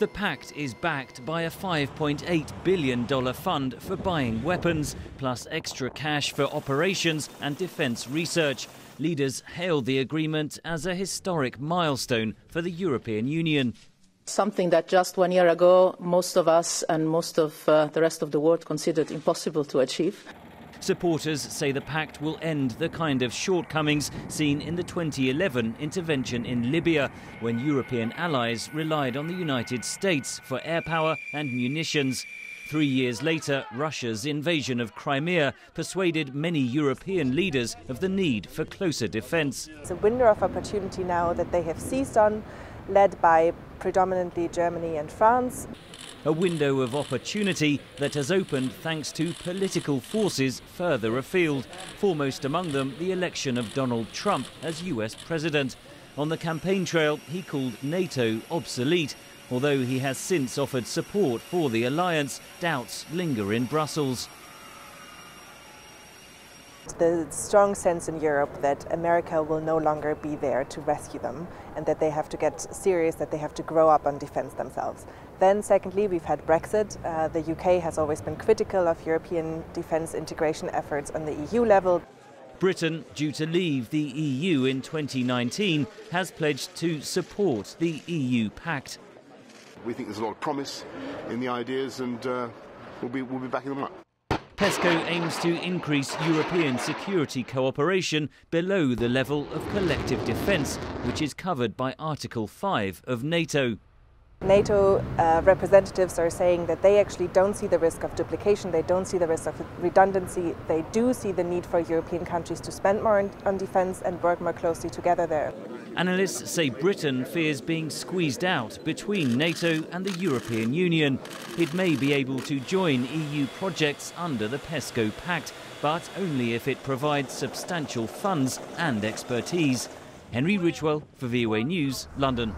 The pact is backed by a $5.8 billion fund for buying weapons, plus extra cash for operations and defence research. Leaders hailed the agreement as a historic milestone for the European Union. Something that just 1 year ago most of us and most of the rest of the world considered impossible to achieve. Supporters say the pact will end the kind of shortcomings seen in the 2011 intervention in Libya, when European allies relied on the United States for air power and munitions. 3 years later, Russia's invasion of Crimea persuaded many European leaders of the need for closer defence. It's a window of opportunity now that they have seized on, led by predominantly Germany and France. A window of opportunity that has opened thanks to political forces further afield, foremost among them the election of Donald Trump as US President. On the campaign trail, he called NATO obsolete. Although he has since offered support for the alliance, doubts linger in Brussels. The strong sense in Europe that America will no longer be there to rescue them, and that they have to get serious, that they have to grow up on defence themselves. Then secondly, we've had Brexit. The UK has always been critical of European defence integration efforts on the EU level. Britain, due to leave the EU in 2019, has pledged to support the EU Pact. We think there's a lot of promise in the ideas, and we'll be backing them up. PESCO aims to increase European security cooperation below the level of collective defence, which is covered by Article 5 of NATO. NATO representatives are saying that they actually don't see the risk of duplication, they don't see the risk of redundancy, they do see the need for European countries to spend more on defence and work more closely together there. Analysts say Britain fears being squeezed out between NATO and the European Union. It may be able to join EU projects under the PESCO Pact, but only if it provides substantial funds and expertise. Henry Ridgwell for VOA News, London.